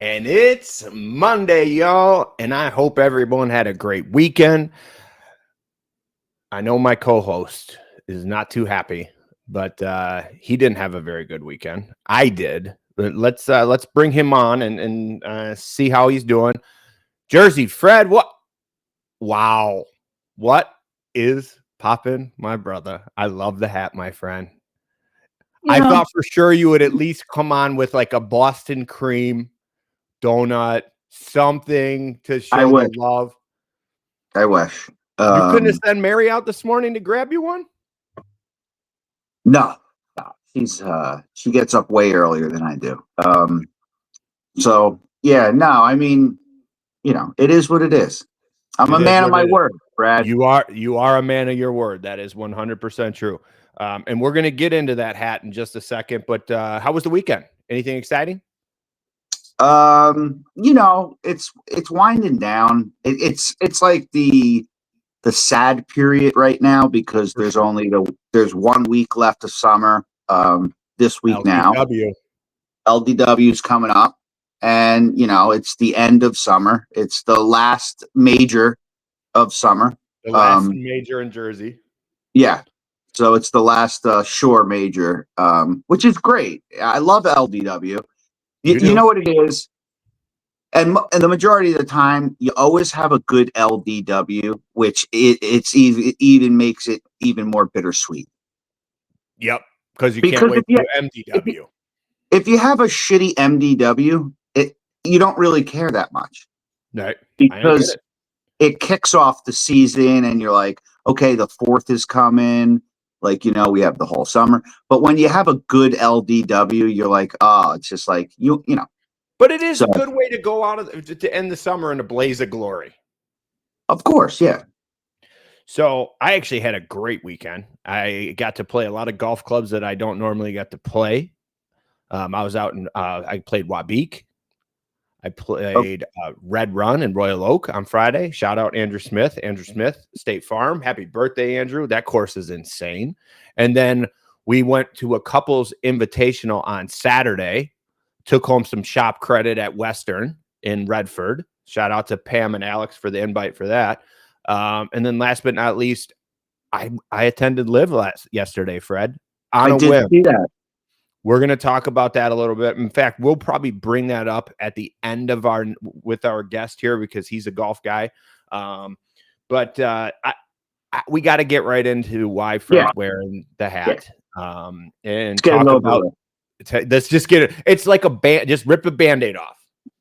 And it's Monday, y'all, and I hope everyone had a great weekend. I know my co-host is not too happy, but he didn't have a very good weekend. I did. But let's bring him on and see how he's doing. Jersey Fred, what? Wow. What is popping, my brother? I love the hat, my friend. I thought for sure you would at least come on with like a Boston cream donut, something to show the love. I wish. You couldn't have sent Mary out this morning to grab you one? No. She gets up way earlier than I do. So yeah, no, I mean, it is what it is. I'm a man of my word, Brad. You are a man of your word. That is 100% true. And we're gonna get into that hat in just a second. But how was the weekend? Anything exciting? It's winding down. It's like the sad period right now because there's 1 week left of summer. This week LDW. now, LDW is coming up, and it's the end of summer. It's the last major of summer. The last major in Jersey. Yeah. So it's the last shore major, which is great. I love LDW. You know what it is? And the majority of the time, you always have a good LDW, which it's even makes it even more bittersweet. Yep, because you can't wait for MDW. If you have a shitty MDW, you don't really care that much, right? Because it kicks off the season, and you're like, okay, the 4th is coming. Like, we have the whole summer. But when you have a good LDW, you're like, oh, it's just like you know. But it is a good way to go out to end the summer in a blaze of glory. Of course, yeah. So I actually had a great weekend. I got to play a lot of golf clubs that I don't normally get to play. I was out and I played Wabeek. I played Red Run in Royal Oak on Friday. Shout out Andrew Smith, State Farm. Happy birthday, Andrew. That course is insane. And then we went to a couples invitational on Saturday. Took home some shop credit at Western in Redford. Shout out to Pam and Alex for the invite for that. And then last but not least, I attended LIV yesterday, Fred. I did see that. We're going to talk about that a little bit. In fact, we'll probably bring that up at the end of with our guest here because he's a golf guy. But we got to get right into why Fred's wearing the hat and talk about. Let's just get it. It's like a band. Just rip a Band-Aid off.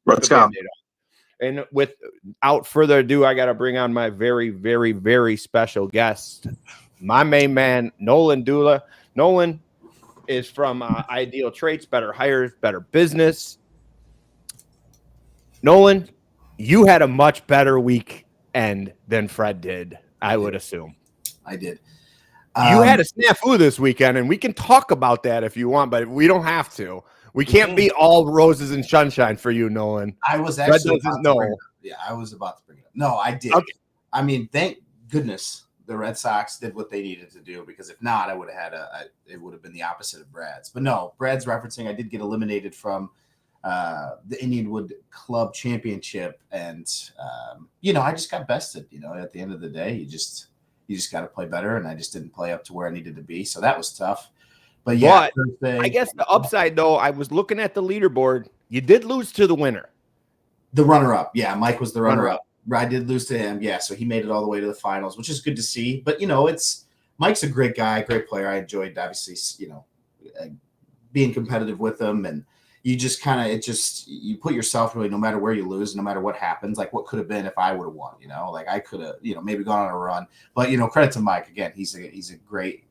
Let's go. And without further ado, I got to bring on my very, very, very special guest, my main man, Nolan Dula. Nolan is from Ideal Traits, Better Hires, Better Business. Nolan, you had a much better weekend than Fred did, I would assume. I did. You had a snafu this weekend, and we can talk about that if you want, but we don't have to. We can't be all roses and sunshine for you, Nolan. I was actually I was about to bring it up. No, I did. Okay. I mean, thank goodness the Red Sox did what they needed to do, because if not, I would have had it would have been the opposite of Brad's. But no, Brad's referencing I did get eliminated from the Indianwood Club Championship, and I just got bested. At the end of the day, you just got to play better, and I just didn't play up to where I needed to be. So that was tough. But yeah, Thursday, I guess the upside, though, I was looking at the leaderboard. You did lose to the winner. The runner-up. Yeah, Mike was the runner-up. I did lose to him. Yeah, so he made it all the way to the finals, which is good to see. But, Mike's a great guy, great player. I enjoyed, obviously, being competitive with him. And you just you put yourself really, no matter where you lose, no matter what happens, like what could have been if I would have won, like I could have, maybe gone on a run. But, credit to Mike. Again, he's a great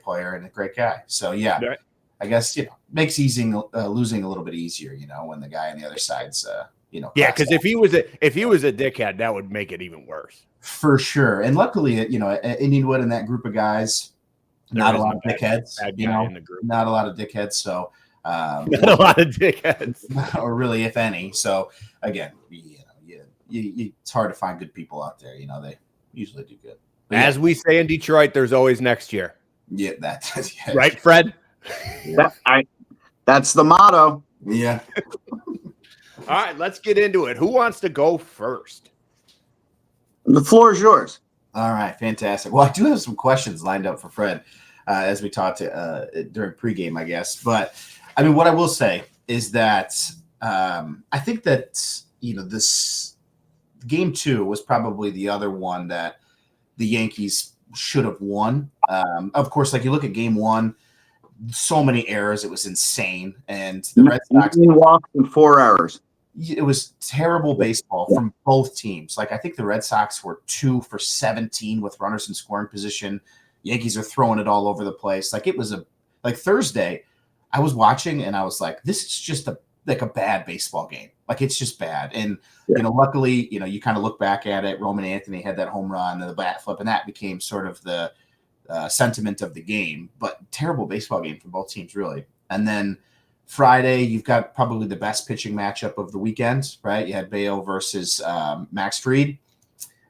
player and a great guy. So, yeah, right. I guess, makes losing a little bit easier, when the guy on the other side's, yeah, because if he was a dickhead, that would make it even worse. For sure. And luckily, at Indianwood and that group of guys, not a lot of dickheads, in the group. Not a lot of dickheads. So, not a lot of dickheads, or really, if any. So, again, it's hard to find good people out there. They usually do good. But as we say in Detroit, there's always next year. Yeah, right, Fred. That's the motto. Yeah. All right, let's get into it. Who wants to go first? The floor is yours. All right, fantastic. Well, I do have some questions lined up for Fred as we talked during pregame, I guess. But I mean, what I will say is that I think that this game 2 was probably the other one that the Yankees should have won. Of course, like you look at game 1, so many errors, it was insane, and the Red Sox walked in 4 hours. It was terrible baseball from both teams. Like I think the Red Sox were 2 for 17 with runners in scoring position. Yankees are throwing it all over the place. Like it was Thursday. I was watching and I was like, this is just a bad baseball game. Like it's just bad. And luckily, you kind of look back at it. Roman Anthony had that home run and the bat flip, and that became sort of the sentiment of the game. But terrible baseball game for both teams, really. And then Friday, you've got probably the best pitching matchup of the weekend, right? You had Bayo versus Max Fried.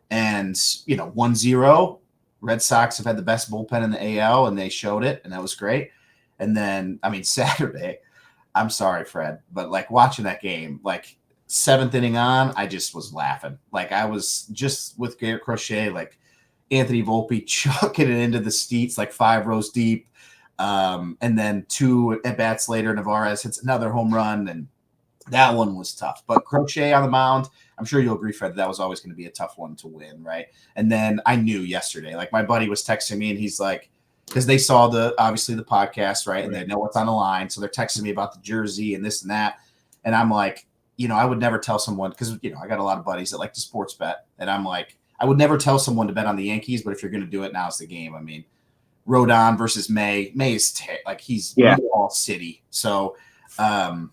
And, 1-0. Red Sox have had the best bullpen in the AL, and they showed it, and that was great. And then, Saturday, I'm sorry, Fred, but, watching that game, 7th inning on, I just was laughing. I was just with Garrett Crochet, Anthony Volpe chucking it into the seats, 5 rows deep. And then 2 at-bats later, Navarez hits another home run, and that one was tough. But Crochet on the mound, I'm sure you'll agree, Fred, that was always going to be a tough one to win, right? And then I knew yesterday, my buddy was texting me, and he's like, because they saw obviously the podcast, right? And they know what's on the line, so they're texting me about the jersey and this and that. And I'm like, I would never tell someone, because, I got a lot of buddies that like to sports bet, and I'm like, I would never tell someone to bet on the Yankees, but if you're going to do it, now's the game. Rodon versus May. May is he's all city. So, errors.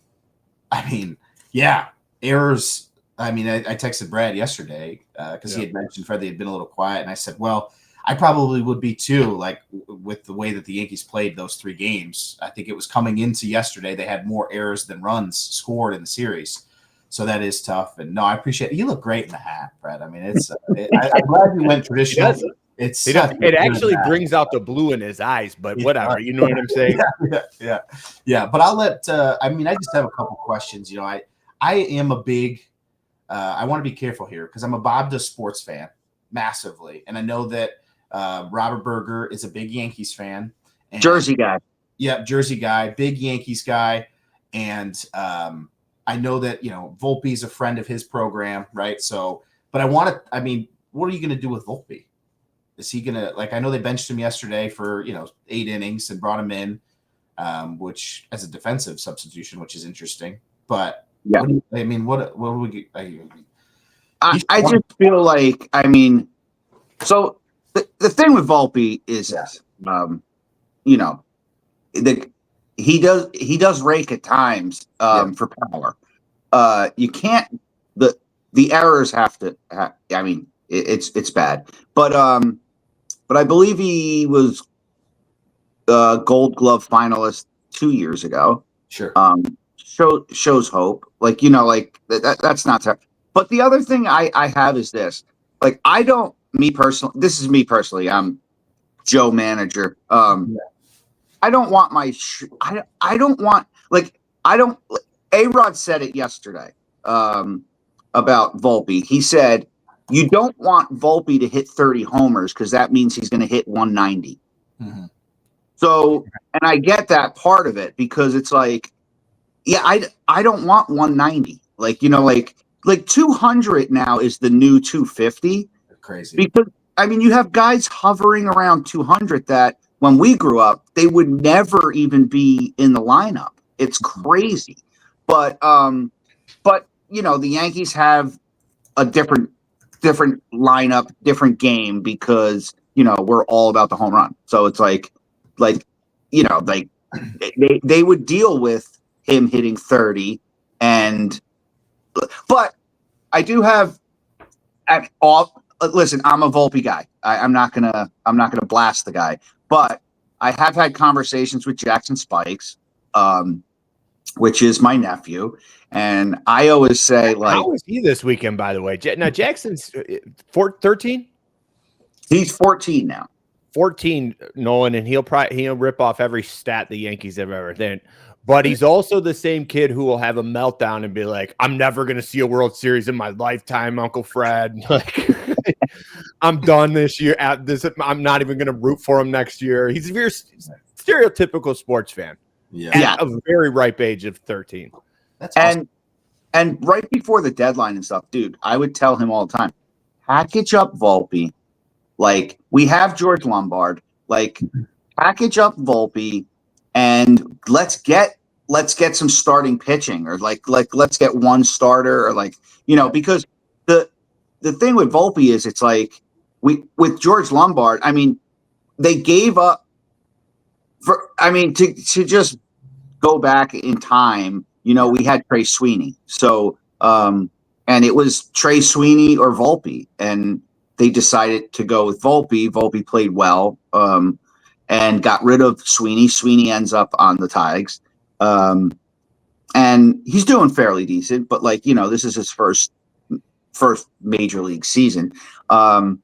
I texted Brad yesterday because he had mentioned Fred, they had been a little quiet. And I said, well, I probably would be too, with the way that the Yankees played those 3 games. I think it was coming into yesterday. They had more errors than runs scored in the series. So that is tough. And no, I appreciate it. You look great in the hat, Brad. I'm glad you went traditional. It actually brings out the blue in his eyes, but whatever. You know what I'm saying? Yeah. But I'll let. I just have a couple questions. I am a big. I want to be careful here because I'm a Bob Does Sports fan massively, and I know that Robert Berger is a big Yankees fan. And, Jersey guy. Yeah, Jersey guy, big Yankees guy, and I know that Volpe is a friend of his program, right? So, but I want to. What are you going to do with Volpe? Is he going to I know they benched him yesterday for 8 innings and brought him in, which as a defensive substitution, which is interesting. But yeah, what do we get? I just feel like so the thing with Volpe is he does rake at times for power. You can't the errors have to. It's bad, but I believe he was Gold Glove finalist 2 years ago. Sure. Shows hope. That's not terrible. But the other thing I have is this. This is me personally. I'm Joe manager. I don't want A-Rod said it yesterday about Volpe. He said, you don't want Volpe to hit 30 homers because that means he's going to hit 190. Mm-hmm. So, and I get that part of it because it's I don't want 190. 200 now is the new 250. Crazy. Because, you have guys hovering around 200 that when we grew up, they would never even be in the lineup. It's crazy. But the Yankees have a different lineup, different game because we're all about the home run. So it's they would deal with him hitting 30 but I do have listen, I'm a Volpe guy. I'm not gonna blast the guy, but I have had conversations with Jackson Spikes, which is my nephew. And I always say, how was he this weekend, by the way? Now, Jackson's 13? He's 14 now. 14, Nolan, and he'll rip off every stat the Yankees have ever done. But he's also the same kid who will have a meltdown and be like, I'm never going to see a World Series in my lifetime, Uncle Fred. Like, I'm done this year. I'm not even going to root for him next year. He's a very stereotypical sports fan. At a very ripe age of 13. That's awesome. And right before the deadline and stuff, dude, I would tell him all the time, package up Volpe. Like, we have George Lombard. Like, package up Volpe and let's get some starting pitching, or like let's get one starter, or like, because the thing with Volpe is it's like with George Lombard, I mean, they gave up to just go back in time, we had Trey Sweeney. So and it was Trey Sweeney or Volpe, and they decided to go with Volpe. Volpe played well. And got rid of Sweeney. Sweeney ends up on the Tigers. And he's doing fairly decent, but this is his first major league season. And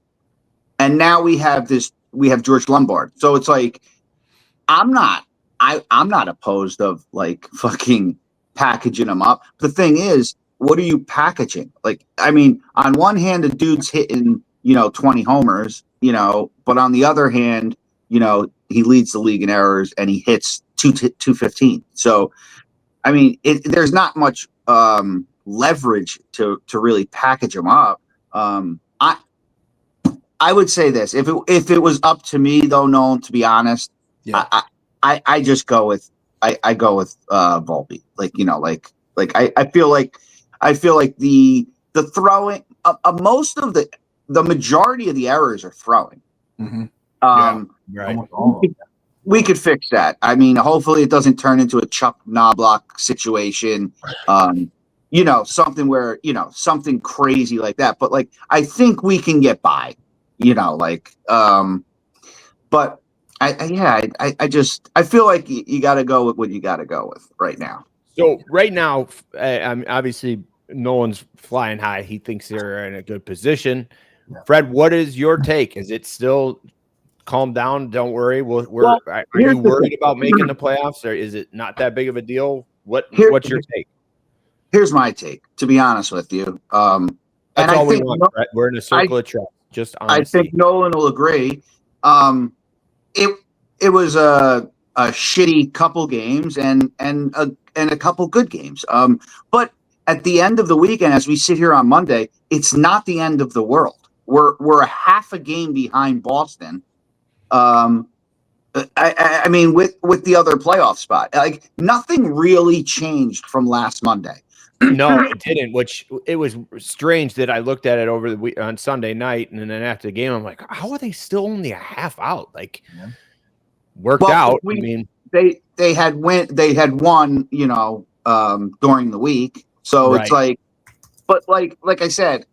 now we have George Lombard. So it's like, I'm not opposed of like fucking packaging him up. The thing is, what are you packaging? Like, I mean, on one hand, the dude's hitting, 20 homers, but on the other hand, he leads the league in errors and he hits 215. So, I mean, there's not much leverage to really package him up. I would say this: if it was up to me, though, Nolan, to be honest, I just go with I go with Volpe. I feel like the throwing most of the majority of the errors are throwing. Mm-hmm. Right. We could fix that. I mean, hopefully it doesn't turn into a Chuck Knobloch situation. Something where, something crazy like that. But like, I think we can get by, but I feel like you got to go with what you got to go with right now. So right now, obviously Nolan's flying high. He thinks they're in a good position. Yeah. Fred, what is your take? Is it still calm down? Don't worry. Are you worried about making the playoffs, or is it not that big of a deal? What's your take? Here's my take, to be honest with you. That's and all I think we want. Right? We're in a circle of trust. Just honesty. I think Nolan will agree. It was a shitty couple games and a couple good games. But at the end of the weekend, as we sit here on Monday, it's not the end of the world. We're a half a game behind Boston. I mean, with the other playoff spot, like nothing really changed from last Monday. No, it didn't. Which it was strange that I looked at it over the week on Sunday night, and then after the game, I'm like, how are they still only a half out? Like, worked out. I mean, they had won, during the week, so right. It's like, but like I said,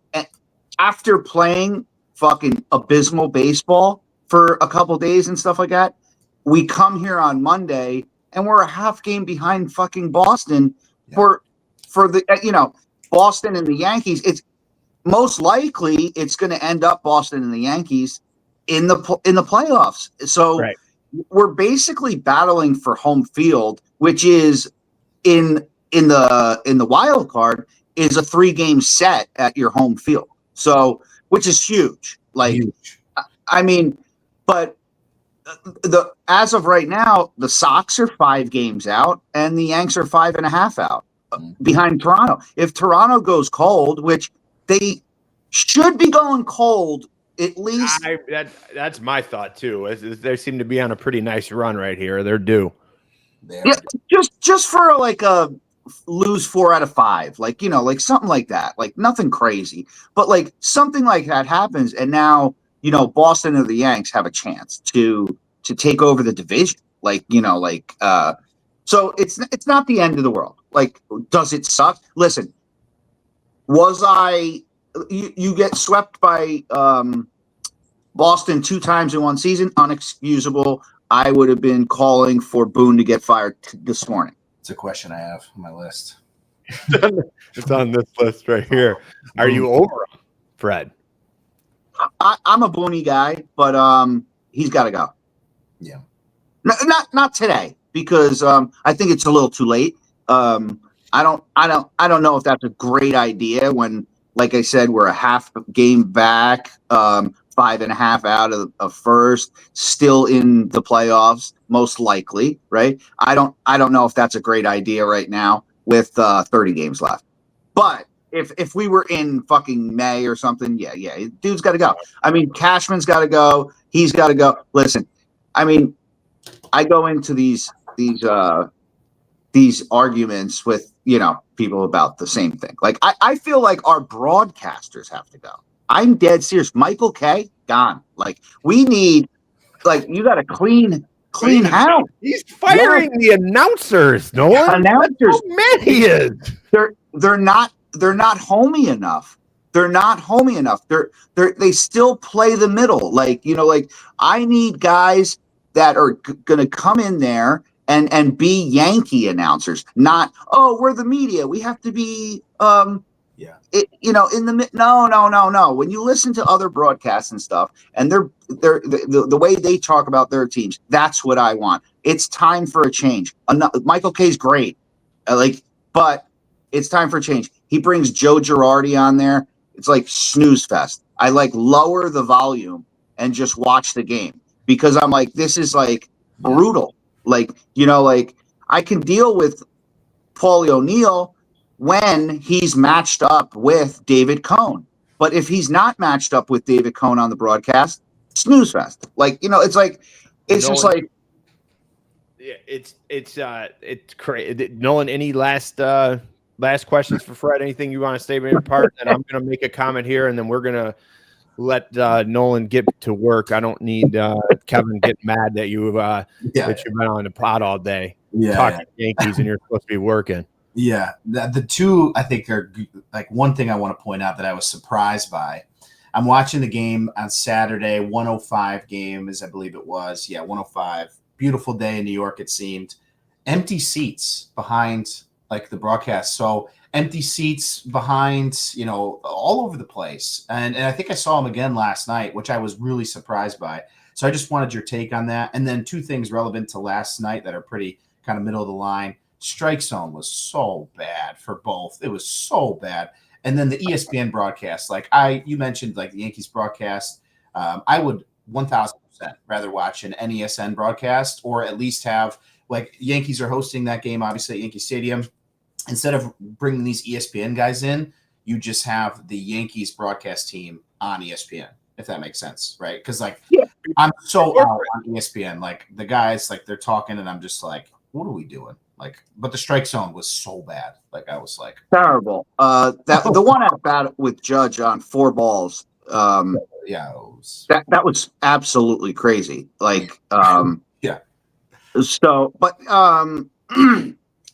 after playing fucking abysmal baseball for a couple days and stuff like that, we come here on Monday and we're a half game behind fucking Boston for the Boston and the Yankees. It's most likely it's going to end up Boston and the Yankees in the playoffs. So right. We're basically battling for home field, which is in the wild card is a 3-game set at your home field. So, which is huge. Like, huge. I mean, but as of right now, the Sox are 5 games out and the Yanks are 5.5 out behind Toronto. If Toronto goes cold, which they should be going cold, at least that's my thought too. They seem to be on a pretty nice run right here. They're due. Yeah, just for like a lose 4 out of 5, like something like that, like nothing crazy, but like something like that happens, and now Boston or the Yanks have a chance to take over the division. So it's not the end of the world. Like, does it suck? Listen, you get swept by Boston 2 times in one season, unexcusable. I would have been calling for Boone to get fired this morning. It's a question I have on my list. It's on this list right here. Are you over him, Fred? I'm a Booney guy, but he's got to go. Yeah. Not today, because I think it's a little too late. I don't know if that's a great idea when, like I said, we're a half game back, 5.5 out of first, still in the playoffs, most likely, right? I don't know if that's a great idea right now with 30 games left. But if we were in fucking May or something, yeah, dude's got to go. I mean, Cashman's got to go. He's got to go. Listen, I mean, I go into these arguments with, people about the same thing. Like, I feel like our broadcasters have to go. I'm dead serious. Michael Kay, gone. Like, we need, you got a clean house. He's firing the announcers, Nolan. Announcers. That's how mad he is. They're not homey enough. They're not homey enough. They still play the middle. I need guys that are going to come in there and be Yankee announcers, not, we're the media, we have to be no. When you listen to other broadcasts and stuff, and they're the way they talk about their teams, that's what I want. It's time for a change. Michael Kay's great, but it's time for a change. He brings Joe Girardi on there. It's like snooze fest. I lower the volume and just watch the game, because I'm like, this is brutal. I can deal with Paulie O'Neill when he's matched up with David Cohn. But if he's not matched up with David Cohn on the broadcast, snooze fest. It's crazy. Nolan, any last questions for Fred? Anything you want to say apart? And I'm going to make a comment here, and then we're going to let Nolan get to work. I don't need Kevin getting mad that you've been on the pod all day talking Yankees and you're supposed to be working. Yeah, the two I think are one thing I want to point out that I was surprised by. I'm watching the game on Saturday, 105 game, as I believe it was. Yeah, 105. Beautiful day in New York, it seemed. Empty seats behind the broadcast. So empty seats behind, all over the place. And I think I saw them again last night, which I was really surprised by. So I just wanted your take on that. And then two things relevant to last night that are pretty kind of middle of the line. Strike zone was so bad for both. It was so bad. And then the ESPN broadcast, you mentioned the Yankees broadcast. I would 1,000% rather watch an NESN broadcast, or at least have Yankees are hosting that game, obviously at Yankee Stadium. Instead of bringing these ESPN guys in, you just have the Yankees broadcast team on ESPN, if that makes sense, right? Because I'm so out on ESPN. The guys, they're talking, and I'm just what are we doing? But the strike zone was so bad. I was terrible. The one at bat with Judge on 4 balls. That was absolutely crazy. So, but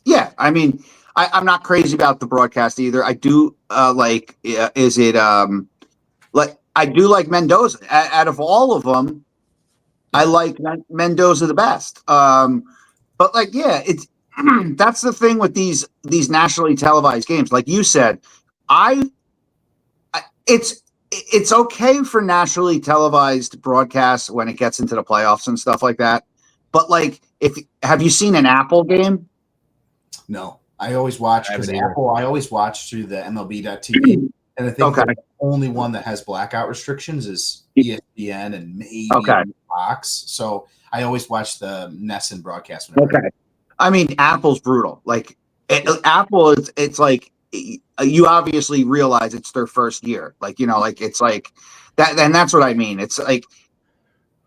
yeah, I mean, I'm not crazy about the broadcast either. I do I do like Mendoza. Out of all of them, I like Mendoza the best. But it's that's the thing with these nationally televised games. Like you said, it's okay for nationally televised broadcasts when it gets into the playoffs and stuff like that. But have you seen an Apple game? No, I always watch because Apple. I always watch through the MLB.TV, and I think the only one that has blackout restrictions is ESPN and maybe Fox. So I always watch the NESN broadcast. Okay. I mean, Apple's brutal. Apple, it's you obviously realize it's their first year. It's that, and that's what I mean. It's I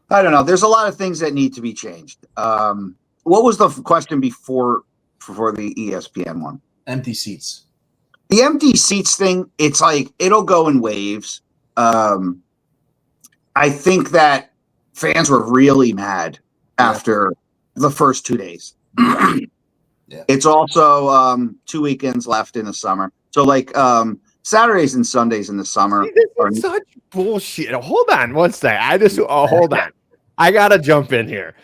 don't know. There's a lot of things that need to be changed. What was the question before the ESPN one? Empty seats. The empty seats thing, it's it'll go in waves. I think that fans were really mad after the first 2 days. Yeah. It's also 2 weekends left in the summer. So Saturdays and Sundays in the summer. See, this is such bullshit. Hold on one second. Hold on. I gotta jump in here.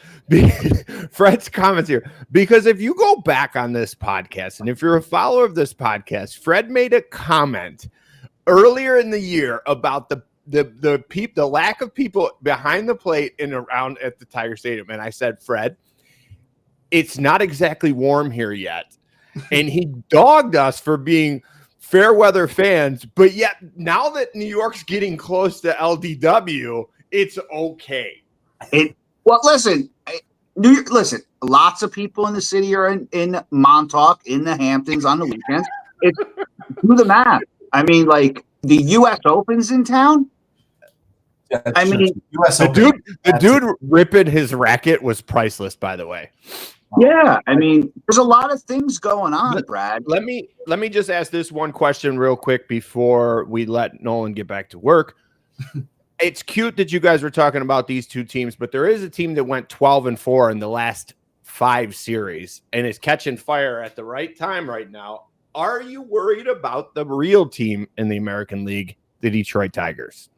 Fred's comments here, because if you go back on this podcast, and if you're a follower of this podcast, Fred made a comment earlier in the year about the lack of people behind the plate and around at the Tiger Stadium, and I said, Fred, it's not exactly warm here yet. And he dogged us for being fair weather fans, but yet now that New York's getting close to LDW, it's okay. Well, listen, lots of people in the city are in Montauk, in the Hamptons on the weekends. It's do the math. I mean, like the U.S. Open's in town. Yeah, I mean, US the dude ripping his racket was priceless, by the way. Yeah, I mean, there's a lot of things going on, Brad. Let me just ask this one question real quick before we let Nolan get back to work. It's cute that you guys were talking about these two teams, but there is a team that went 12-4 in the last 5 series and is catching fire at the right time right now. Are you worried about the real team in the American League, the Detroit Tigers?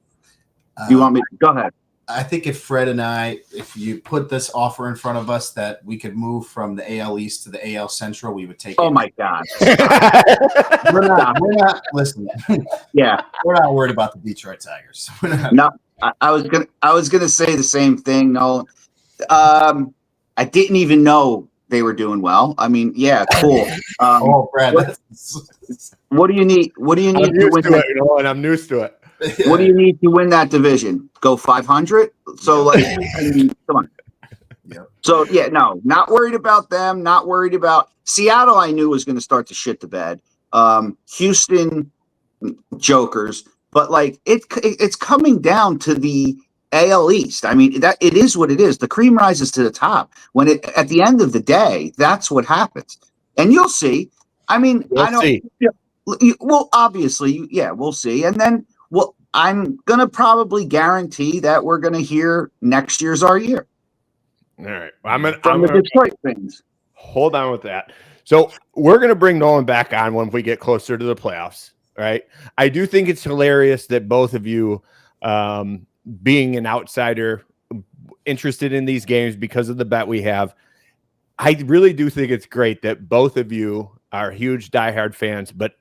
You want me to go ahead? I think if Fred and if you put this offer in front of us that we could move from the AL East to the AL Central, we would take it. Oh my God. We're not listening. Yeah. We're not worried about the Detroit Tigers. No, I was gonna say the same thing. No, I didn't even know they were doing well. I mean, yeah, cool. Brad, what do you need? What do you need to win? And I'm used to it. What do you need to win that division? Go 500? So, like, I mean, come on. Yep. So, yeah, no, not worried about them. Not worried about Seattle. I knew was going to start to shit the bed. Houston, jokers. But, like, it's coming down to the AL East. I mean, that it is what it is. The cream rises to the top. At the end of the day, that's what happens. And you'll see. I mean, I don't. See. Well, obviously, yeah, we'll see. And then, well, I'm going to probably guarantee that we're going to hear next year's our year. All right. I'm the Detroit things. Hold on with that. So we're going to bring Nolan back on when we get closer to the playoffs, right? I do think it's hilarious that both of you, being an outsider, interested in these games because of the bet we have. I really do think it's great that both of you are huge diehard fans, but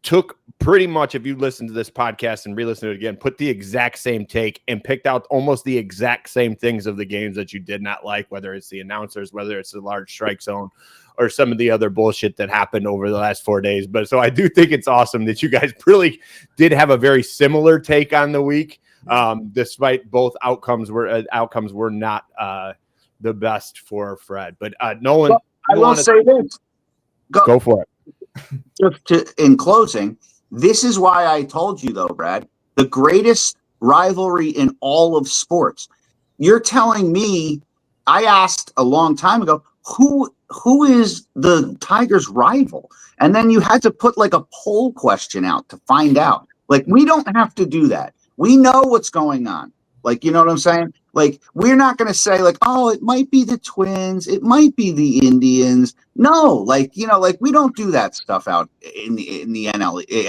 took pretty much, if you listen to this podcast and re-listen to it again, put the exact same take and picked out almost the exact same things of the games that you did not like, whether it's the announcers, whether it's the large strike zone, or some of the other bullshit that happened over the last 4 days. But so I do think it's awesome that you guys really did have a very similar take on the week, despite both outcomes were not the best for Fred. But Nolan, well, I will say this. Go for it. In closing, this is why I told you, though, Brad, the greatest rivalry in all of sports. You're telling me, I asked a long time ago, who is the Tigers' rival? And then you had to put like a poll question out to find out. Like, we don't have to do that. We know what's going on. Like, you know what I'm saying? Like, we're not going to say like, oh, it might be the Twins. It might be the Indians. No, like, you know, like we don't do that stuff out in the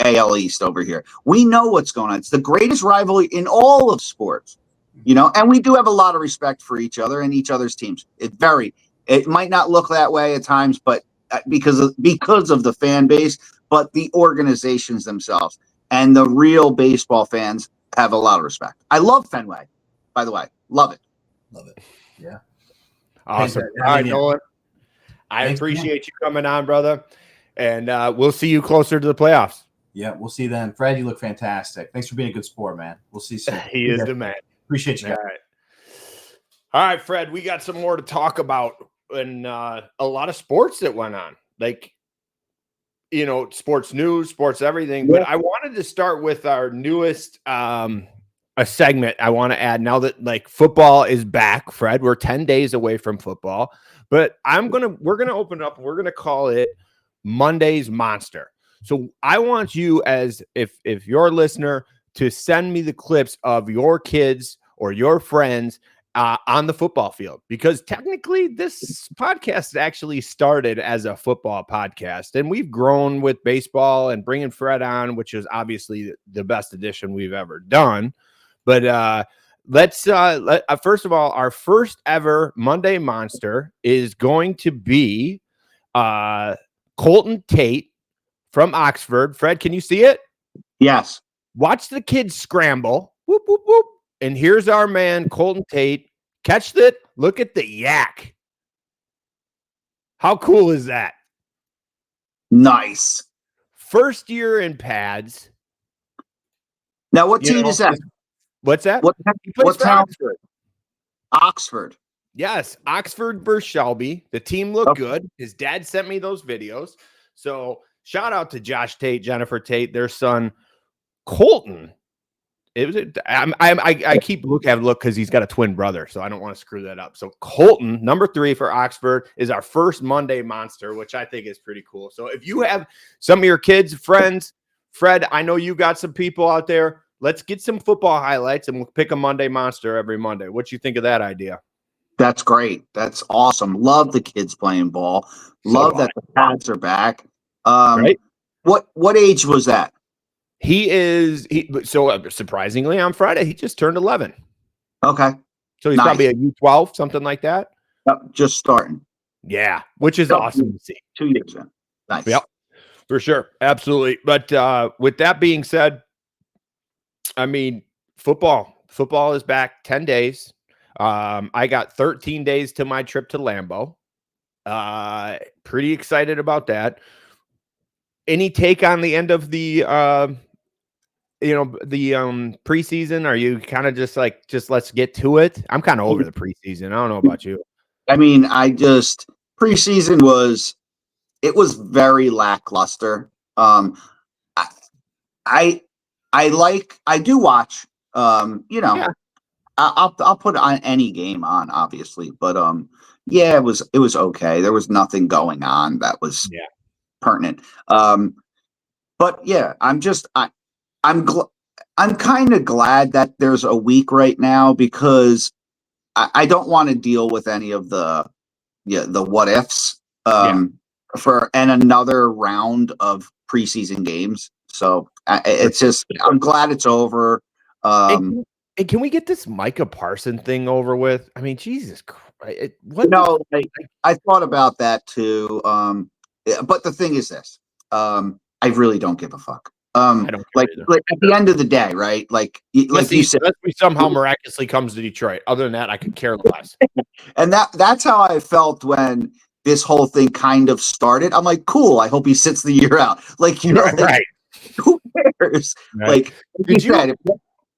AL East over here. We know what's going on. It's the greatest rivalry in all of sports, you know, and we do have a lot of respect for each other and each other's teams. It might not look that way at times, but because of the fan base, but the organizations themselves and the real baseball fans have a lot of respect. I love Fenway, by the way. Love it. Love it. Yeah. Awesome. All right, Nolan. I appreciate you coming on, brother. And we'll see you closer to the playoffs. Yeah, we'll see you then. Fred, you look fantastic. Thanks for being a good sport, man. We'll see you soon. He is the man. Appreciate you guys. All right, Fred, we got some more to talk about and a lot of sports that went on. Like, you know, sports news, sports everything. Yeah. But I wanted to start with our newest a segment I want to add now that like football is back, Fred. We're 10 days away from football, but we're gonna open it up. We're gonna call it Monday's Monster. So I want you, as if you're a listener, to send me the clips of your kids or your friends on the football field, because technically this podcast actually started as a football podcast, and we've grown with baseball and bringing Fred on, which is obviously the best addition we've ever done. But let's first of all, our first ever Monday Monster is going to be Colton Tait from Oxford. Fred, can you see it? Yes. Watch the kids scramble. Whoop, whoop, whoop. And here's our man, Colton Tait. Catch that. Look at the yak. How cool is that? Nice. First year in pads. Now, what team is that? What's that? What town? Oxford. Yes, Oxford versus Shelby. The team looked good. His dad sent me those videos. So shout out to Josh Tait, Jennifer Tait, their son, Colton. It was. I keep look because he's got a twin brother, so I don't want to screw that up. So Colton, number 3 for Oxford, is our first Monday monster, which I think is pretty cool. So if you have some of your kids, friends, Fred, I know you got some people out there. Let's get some football highlights, and we'll pick a Monday monster every Monday. What you think of that idea? That's great. That's awesome. Love the kids playing ball. Love that the pads are back. Right? What age was that? So surprisingly on Friday, he just turned 11. Okay. So he's probably a U12, something like that. Yep, just starting. Yeah, which is awesome to see. 2 years in. Nice. Yep, for sure. Absolutely. But with that being said, I mean, football is back 10 days. I got 13 days to my trip to Lambeau. Pretty excited about that. Any take on the end of the preseason? Are you kind of just let's get to it? I'm kind of over the preseason. I don't know about you. I mean, preseason was very lackluster. I do watch, Yeah. I'll put on any game on, obviously, but it was okay. There was nothing going on that was pertinent. But yeah, I'm kind of glad that there's a week right now because I don't want to deal with any of the what ifs for another round of preseason games. So it's just I'm glad it's over. And can we get this Micah Parson thing over with? I mean, Jesus Christ! I thought about that too. But the thing is this: I really don't give a fuck. I don't like at the end of the day, right? Like you said, unless he somehow miraculously comes to Detroit. Other than that, I could care less. And that's how I felt when this whole thing kind of started. I'm like, cool. I hope he sits the year out. Like, right? Who cares? Right. Like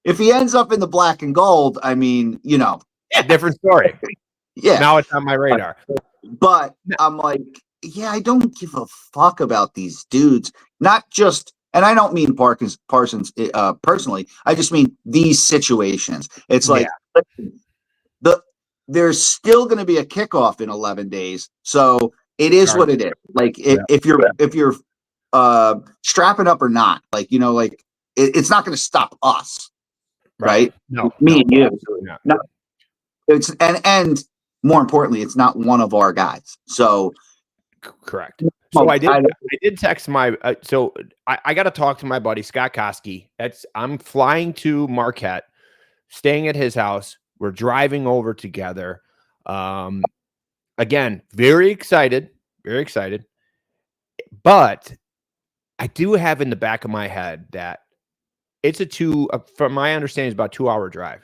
if he ends up in the black and gold, I mean, different story. Yeah. Now it's on my radar. But I'm like, I don't give a fuck about these dudes. Not just, and I don't mean Parsons personally. I just mean these situations. It's like there's still going to be a kickoff in 11 days. So it is what it is. Like if you're strapping up or not, it's not going to stop us. Right? No, me and you. No. It's and more importantly, it's not one of our guys. So correct. So I did text my so I got to talk to my buddy Scott Koski. I'm flying to Marquette, staying at his house. We're driving over together. Again, very excited. But I do have in the back of my head that it's from my understanding, it's about a 2-hour drive.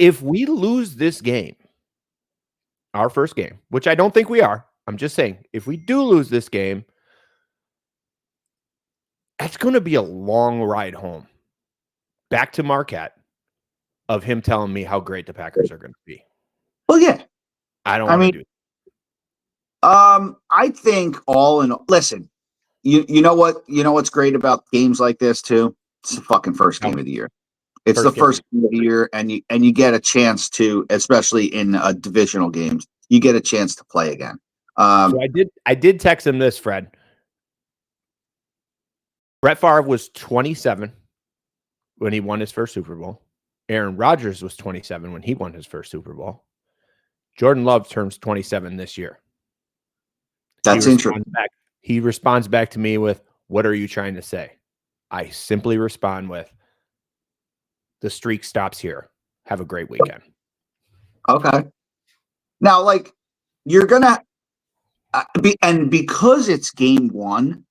If we lose this game, our first game, which I don't think we are, I'm just saying, if we do lose this game, that's going to be a long ride home back to Marquette of him telling me how great the Packers are going to be. Well, yeah. I don't want to do that. I think listen, you know what's great about games like this too? It's the fucking first game of the year. It's the first game of the year, and you get a chance to, especially in divisional games, you get a chance to play again. So I did text him this, Fred. Brett Favre was 27 when he won his first Super Bowl. Aaron Rodgers was 27 when he won his first Super Bowl. Jordan Love turns 27 this year. That's interesting. He responds back to me with, "What are you trying to say?" I simply respond with, "The streak stops here. Have a great weekend." Okay. Now, you're gonna and because it's game one,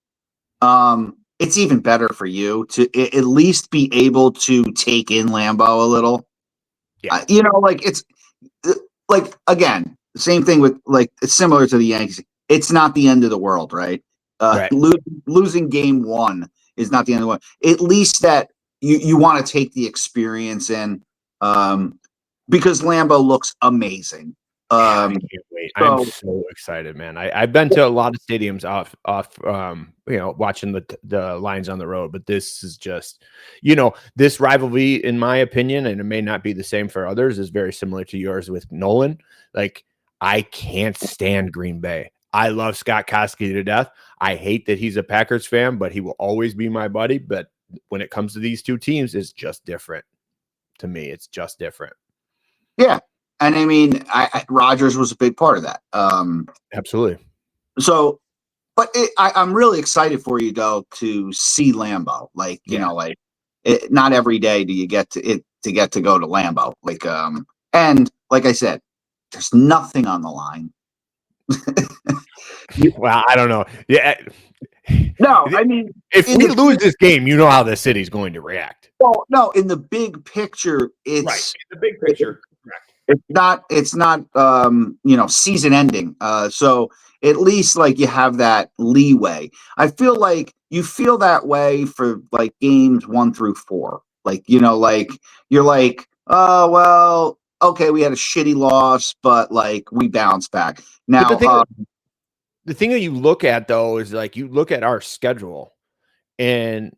it's even better for you to at least be able to take in Lambeau a little. Yeah. It's again, same thing with it's similar to the Yankees. it's not the end of the world, right? Right. Losing game 1 is not the end of the world. At least that you want to take the experience in, because Lambeau looks amazing. I can't wait. I'm so excited, man. I've been to a lot of stadiums off watching the lines on the road, but this is just, this rivalry, in my opinion, and it may not be the same for others, is very similar to yours with Nolan. Like, I can't stand Green Bay. I love Scott Koski to death. I hate that he's a Packers fan, but he will always be my buddy. But when it comes to these two teams, it's just different. To me, it's just different. Yeah. And I mean, Rodgers was a big part of that. Absolutely. So, but I'm really excited for you, though, to see Lambeau. Like, not every day do you get to go to Lambeau. Like, and like I said, there's nothing on the line. Well, I don't know. Yeah. No, I mean, if we lose this game, you know how the city's going to react. Well, no, in the big picture, it's right. In the big picture. It's not season ending. So at least like you have that leeway. I feel like you feel that way for like games 1 through 4. Like, like you're like, oh, well, okay, we had a shitty loss, but like we bounce back. Now, the thing that you look at, though, is like you look at our schedule and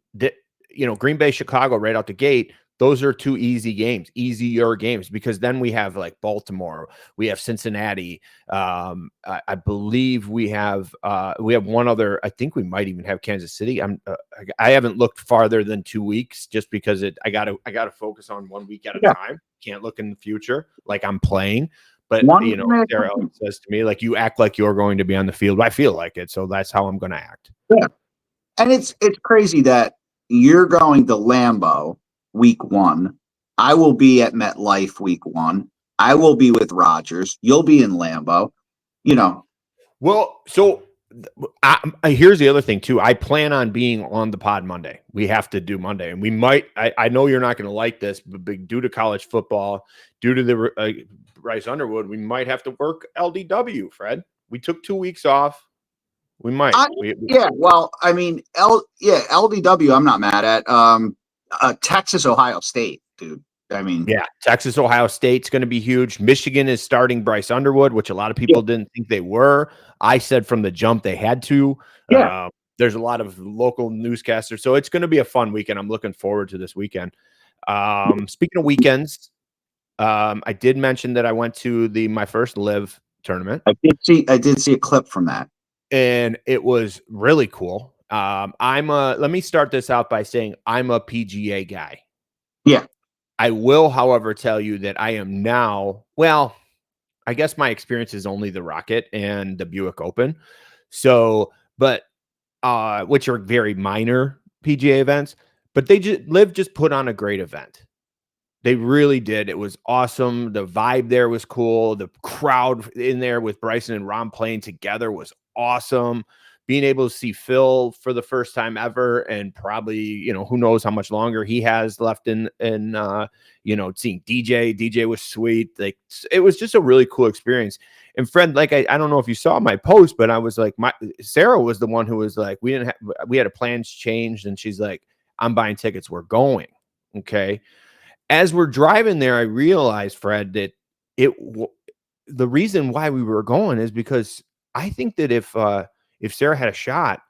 Green Bay, Chicago right out the gate. Those are 2 easier games, because then we have like Baltimore, we have Cincinnati. I believe we have one other. I think we might even have Kansas City. I haven't looked farther than 2 weeks, just because I gotta focus on 1 week at a time. Can't look in the future like I'm playing. But Sarah says to me, like, you act like you're going to be on the field. I feel like it, so that's how I'm going to act. Yeah, and it's crazy that you're going to Lambeau week 1. I will be at MetLife week 1. I will be with Rodgers. You'll be in Lambeau. Well, so here's the other thing too. I plan on being on the pod Monday. We have to do Monday, and we might. I know you're not going to like this, but due to college football, due to the Bryce Underwood, we might have to work LDW. Fred, we took 2 weeks off. We might. Well, I mean, LDW. I'm not mad at. Texas, Ohio State, dude. I mean, Texas, Ohio State's going to be huge. Michigan is starting Bryce Underwood, which a lot of people didn't think they were. I said from the jump they had to. There's a lot of local newscasters, so it's going to be a fun weekend. I'm looking forward to this weekend. Speaking of weekends, I did mention that I went to my first LIV tournament. I did see a clip from that, and it was really cool. Let me start this out by saying I'm a PGA guy. Yeah. I will, however, tell you that I am now, well, I guess my experience is only the Rocket and the Buick Open. So, but, which are very minor PGA events, but LIV just put on a great event. They really did. It was awesome. The vibe there was cool. The crowd in there with Bryson and Rom playing together was awesome. Being able to see Phil for the first time ever, and probably, who knows how much longer he has left in seeing DJ was sweet. Like, it was just a really cool experience. And Fred, like, I don't know if you saw my post, but I was like, Sarah was the one who was like, we had a plans changed, and she's like, I'm buying tickets. We're going. Okay. As we're driving there, I realized, Fred, that the reason why we were going is because I think that if Sarah had a shot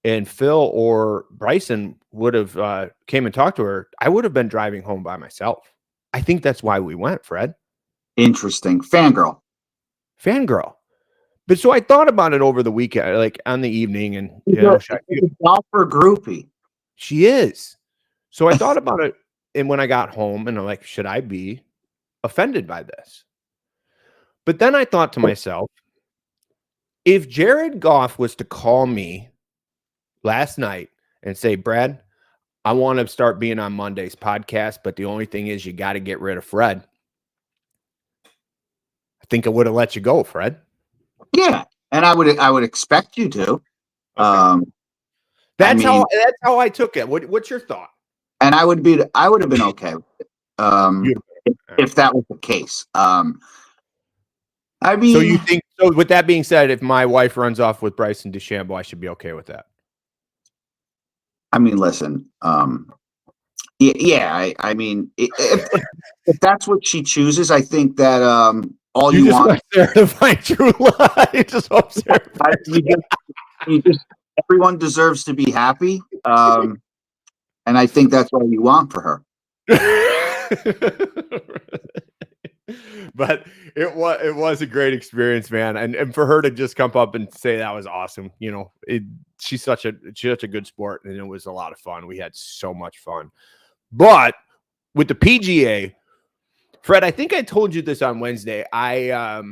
and Phil or Bryson would have came and talked to her, I would have been driving home by myself. I think that's why we went, Fred. Interesting. Fangirl. But so I thought about it over the weekend, like on the evening, and golfer groupie. She is. So I thought about it, and when I got home, and I'm like, should I be offended by this? But then I thought to myself, if Jared Goff was to call me last night and say, Brad, I want to start being on Monday's podcast, but the only thing is you got to get rid of Fred, I think I would have let you go, Fred. Yeah, and I would expect you to. Okay. That's how I took it. What's your thought? And I would have been okay with it, if that was the case. I mean, So with that being said, if my wife runs off with Bryson DeChambeau, I should be okay with that. I mean, listen, yeah. I mean, if that's what she chooses, I think that all you just want want Sarah to find true love. You just hope Sarah. you just everyone deserves to be happy, and I think that's all you want for her. But it was a great experience, man, and for her to just come up and say that was awesome. You know, she's such a good sport, and it was a lot of fun. We had so much fun. But with the PGA, Fred, I think I told you this on Wednesday. My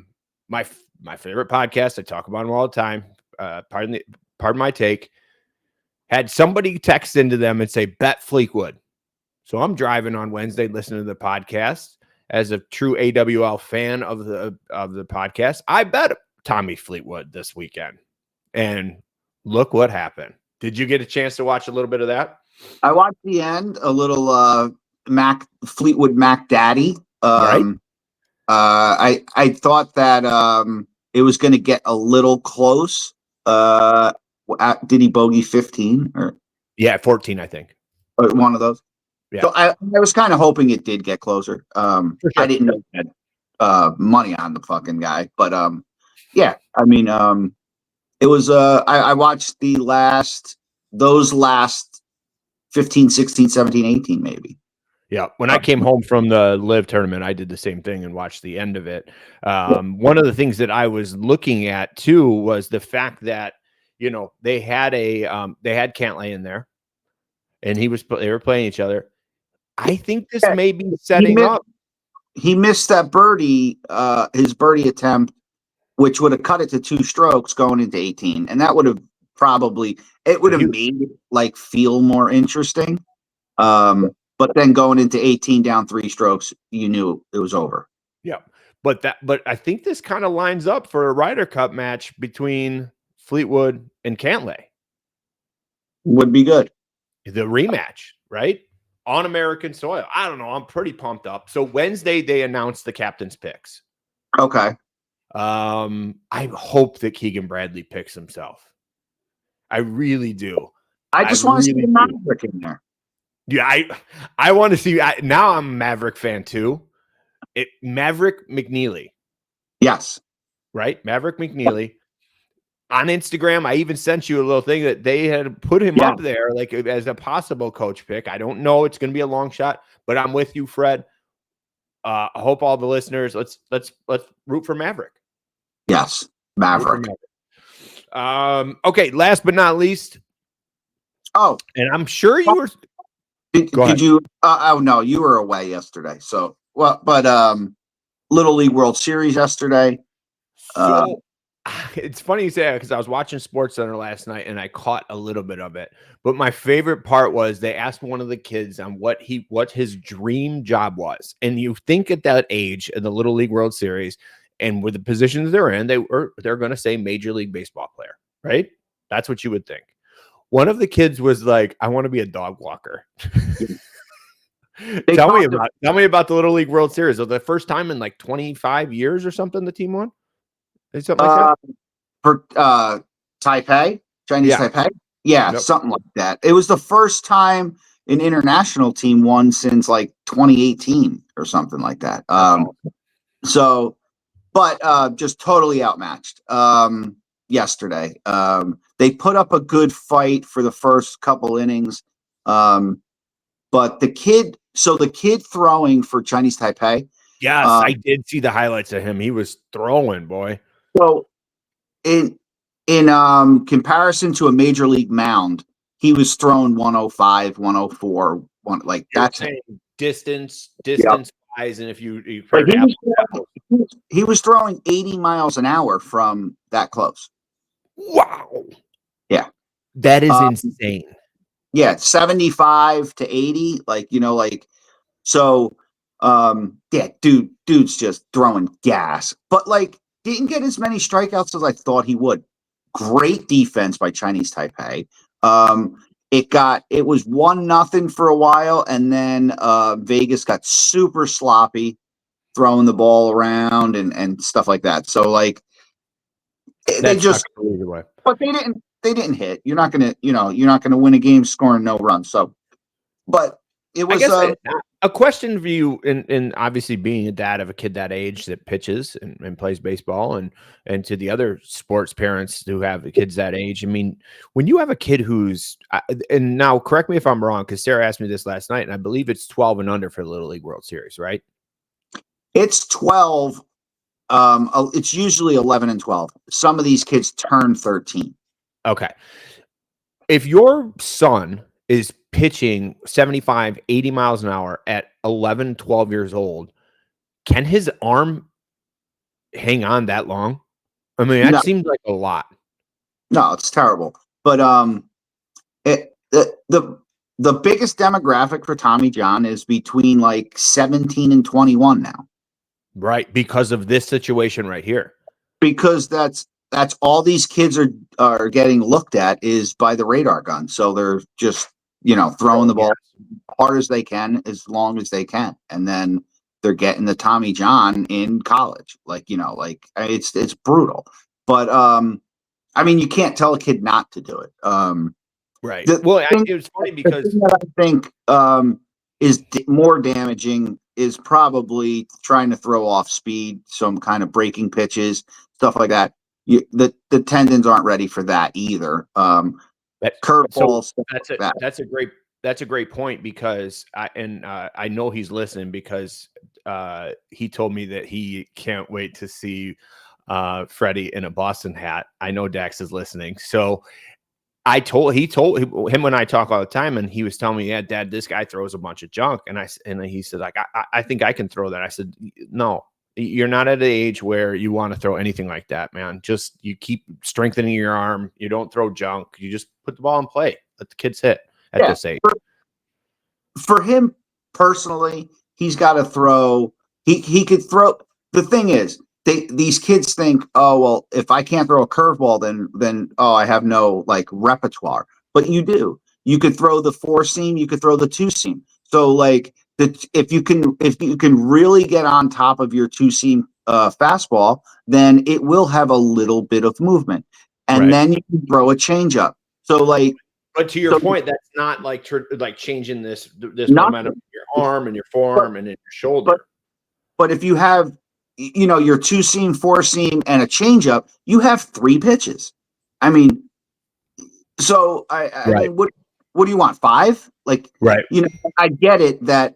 favorite podcast, I talk about them all the time. Pardon my take. Had somebody text into them and say, bet Fleetwood. So I'm driving on Wednesday, listening to the podcast. As a true AWL fan of the podcast, I bet Tommy Fleetwood this weekend. And look what happened. Did you get a chance to watch a little bit of that? I watched the end, a little Fleetwood Mac Daddy. Right. I thought that it was going to get a little close. Did he bogey 15 or? Yeah, 14, I think. One of those. Yeah. So I was kind of hoping it did get close. Sure. I didn't know he had money on the fucking guy, but yeah. I mean, it was. I watched those last 15, 16, 17, 18, maybe. Yeah. When I came home from the LIV tournament, I did the same thing and watched the end of it. One of the things that I was looking at too was the fact that, you know, they had Cantlay in there, and they were playing each other. I think this may be setting up. He missed that birdie, his birdie attempt, which would have cut it to 2 strokes going into 18, and that would have made it like feel more interesting. But then going into 18 down 3 strokes, you knew it was over. Yeah, but I think this kind of lines up for a Ryder Cup match between Fleetwood and Cantlay. Would be good. The rematch, right? On American soil. I don't know. I'm pretty pumped up. So Wednesday they announced the captain's picks. Okay. I hope that Keegan Bradley picks himself. I really do. I just want to see the Maverick in there. Yeah, I want to see. Now I'm a Maverick fan too. Maverick McNeely. Yes. Right? Maverick McNeely. On Instagram, I even sent you a little thing that they had put him up there like as a possible coach pick. I don't know. It's going to be a long shot, but I'm with you, Fred. I hope all the listeners, let's root for Maverick. Yes, Maverick. Okay, last but not least. Oh, and I'm sure you were. Did you? Oh no, you were away yesterday. So but Little League World Series yesterday. So it's funny you say that because I was watching SportsCenter last night and I caught a little bit of it. But my favorite part was they asked one of the kids on what his dream job was. And you think at that age in the Little League World Series and with the positions they're in, they're going to say Major League Baseball player, right? That's what you would think. One of the kids was like, I want to be a dog walker. Tell me about the Little League World Series. Was the first time in like 25 years or something the team won? Something like that? For Taipei, Chinese Taipei? Yeah, something like that. It was the first time an international team won since like 2018 or something like that. But just totally outmatched yesterday. They put up a good fight for the first couple innings. But the kid throwing for Chinese Taipei. Yes, I did see the highlights of him. He was throwing, boy. So in comparison to a major league mound, he was throwing 105, 104, like that's distance wise. And if you he was throwing 80 miles an hour from that close. Wow. Yeah. That is insane. Yeah, 75 to 80, dude's just throwing gas. But didn't get as many strikeouts as I thought he would. Great defense by Chinese Taipei. It was 1-0 for a while, and then Vegas got super sloppy throwing the ball around and stuff like that. So they just, either way. but they didn't hit. You're not gonna win a game scoring no runs. So, but it was a question for you, and obviously being a dad of a kid that age that pitches and plays baseball, and to the other sports parents who have kids that age. I mean, when you have a kid who's, and now correct me if I'm wrong, because Sarah asked me this last night, and I believe it's 12 and under for the Little League World Series, right? It's 12. It's usually 11 and 12. Some of these kids turn 13. Okay. If your son is pitching 75, 80 miles an hour at 11, 12 years old, can his arm hang on that long? I mean, that seems like a lot. No, it's terrible. But the biggest demographic for Tommy John is between like 17 and 21 now. Right, because of this situation right here. Because that's all these kids are getting looked at is by the radar gun. So they're just, throwing the ball as hard as they can, as long as they can. And then they're getting the Tommy John in college. It's brutal. But, I mean, you can't tell a kid not to do it. Right. It was funny because the thing that I think is more damaging is probably trying to throw off speed, some kind of breaking pitches, stuff like that. The tendons aren't ready for that either. Curveballs. That's a great point, because I know he's listening, because he told me that he can't wait to see Freddie in a Boston hat. I know Dax is listening, so he told him when I talk all the time, and he was telling me, yeah, Dad, this guy throws a bunch of junk, and he said, like, I think I can throw that. I said, no. You're not at an age where you want to throw anything like that, man. Just you keep strengthening your arm. You don't throw junk. You just put the ball in play. Let the kids hit at this age. For him personally, he's got to throw. He could throw. The thing is, these kids think, oh well, if I can't throw a curveball, then I have no like repertoire. But you do. You could throw the 4-seam. You could throw the 2-seam. So like. If you can really get on top of your 2-seam fastball, then it will have a little bit of movement, and then you can throw a changeup. So like, but to your point, that's not like changing this momentum in your arm and your forearm and in your shoulder. But if you have your 2-seam, 4-seam, and a changeup, you have 3 pitches. I mean, so I mean, what do you want? 5? Like, I get it that.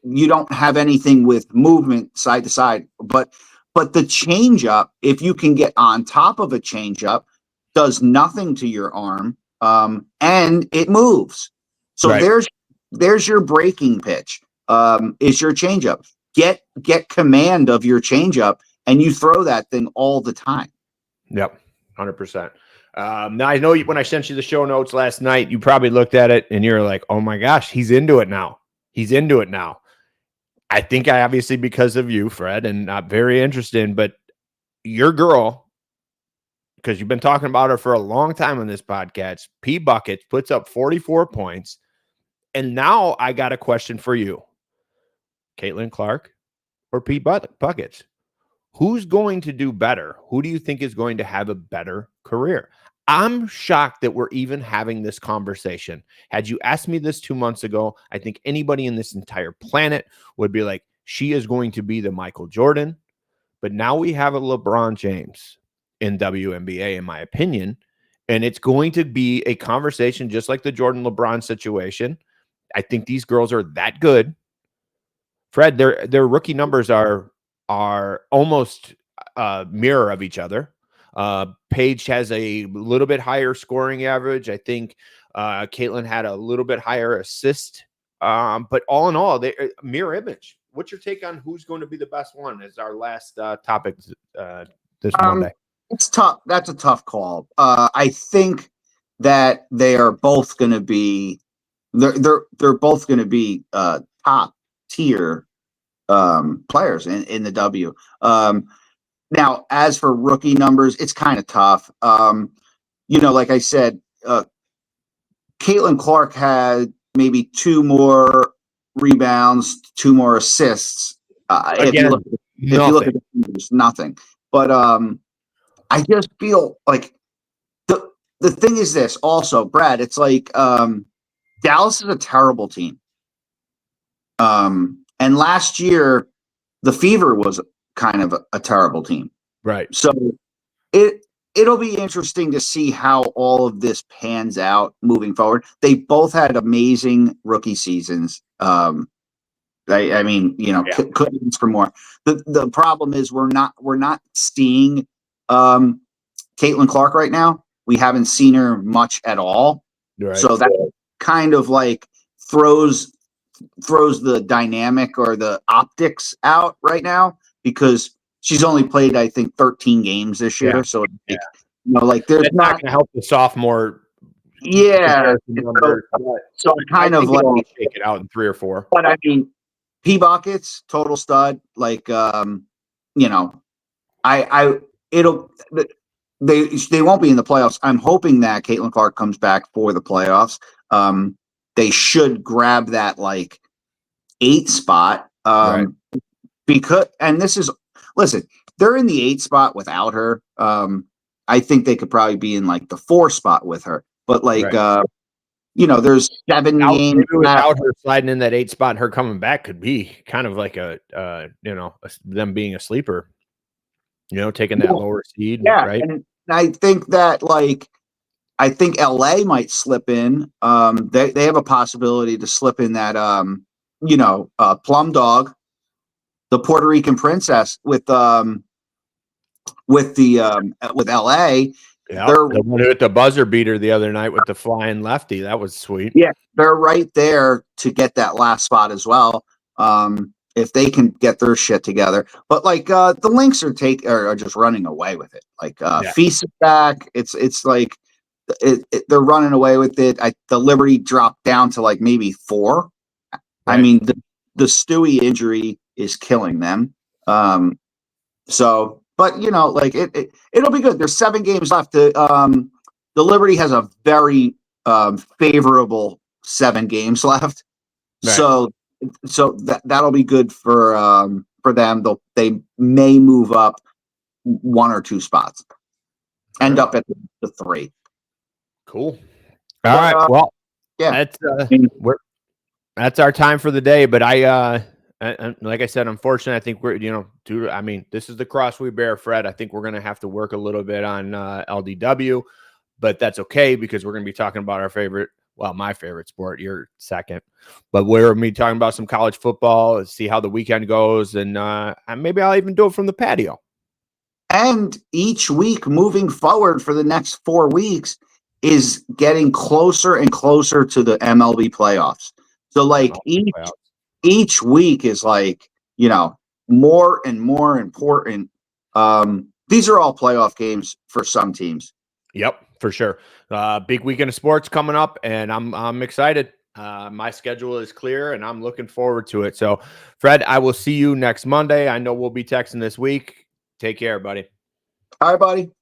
You don't have anything with movement side to side, but the changeup, if you can get on top of a changeup, does nothing to your arm, and it moves. So there's your breaking pitch. Is your changeup. Get command of your changeup, and you throw that thing all the time. Yep, 100%. Now I know when I sent you the show notes last night, you probably looked at it and you're like, "Oh my gosh, he's into it now." He's into it now. I think obviously because of you, Fred, and not very interested, but your girl, because you've been talking about her for a long time on this podcast, P. Buckets puts up 44 points. And now I got a question for you. Caitlin Clark or P. Buckets? Who's going to do better? Who do you think is going to have a better career? I'm shocked that we're even having this conversation. Had you asked me this 2 months ago, I think anybody in this entire planet would be like, she is going to be the Michael Jordan. But now we have a LeBron James in WNBA, in my opinion, and it's going to be a conversation just like the Jordan LeBron situation. I think these girls are that good. Fred, their rookie numbers are almost mirror of each other. Paige has a little bit higher scoring average. I think Caitlin had a little bit higher assist. But all in all, they mirror image. What's your take on who's going to be the best one as our last topic this Monday? It's tough. That's a tough call. I think that they are both going to be they're both going to be top tier players in the W. Now, as for rookie numbers, it's kind of tough. Like I said, Caitlin Clark had maybe 2 more rebounds, 2 more assists. If you look at the numbers, nothing. But I just feel like the thing is this also, Brad, it's like Dallas is a terrible team. And last year the Fever was kind of a terrible team. Right. So it'll be interesting to see how all of this pans out moving forward. They both had amazing rookie seasons. I mean, you know, couldn't ask for more. The problem is we're not seeing Caitlin Clark right now. We haven't seen her much at all. Right. So that kind of like throws the dynamic or the optics out right now, because she's only played, I think, 13 games this year. Yeah. So like, you know, like there's not going to help the sophomore. Yeah. Numbers, so kind of like shake it out in 3 or 4. But I mean, P Buckets, total stud. Like, you know, they won't be in the playoffs. I'm hoping that Caitlin Clark comes back for the playoffs. They should grab that like 8 spot. Right. Because, and this is, listen, they're in the 8 spot without her. I think they could probably be in like the 4 spot with her. But like, you know, there's 7 games without her sliding in that 8 spot, and her coming back could be kind of like a you know, them being a sleeper, you know, taking that lower seed. Yeah. Right. And I think that like, I think LA might slip in. They have a possibility to slip in that, you know, Plum Dog, the Puerto Rican princess with LA. Yeah, the one who hit the buzzer beater the other night with the flying lefty. That was sweet. Yeah, they're right there to get that last spot as well. If they can get their shit together. But like the Lynx are just running away with it. Like Feast is back. It's like they're running away with it. The Liberty dropped down to like maybe 4. Right. I mean, the Stewie injury is killing them. So, but you know, like it'll be good. There's 7 games left. The Liberty has a very favorable 7 games left. Right. So that'll be good for them. They may move up 1 or 2 spots, end up at the 3. Cool. All right. Well, yeah, that's our time for the day. But like I said, unfortunately, I think we're, you know, I mean, this is the cross we bear, Fred. I think we're going to have to work a little bit on LDW, but that's okay, because we're going to be talking about our favorite, well, my favorite sport, your second, but we're going to be talking about some college football, see how the weekend goes, and maybe I'll even do it from the patio. And each week moving forward for the next 4 weeks is getting closer and closer to the MLB playoffs. So like each week is like, you know, more and more important. These are all playoff games for some teams. Yep, for sure. Big weekend of sports coming up, and I'm excited. My schedule is clear, and I'm looking forward to it. So, Fred, I will see you next Monday. I know we'll be texting this week. Take care, buddy. All right, buddy.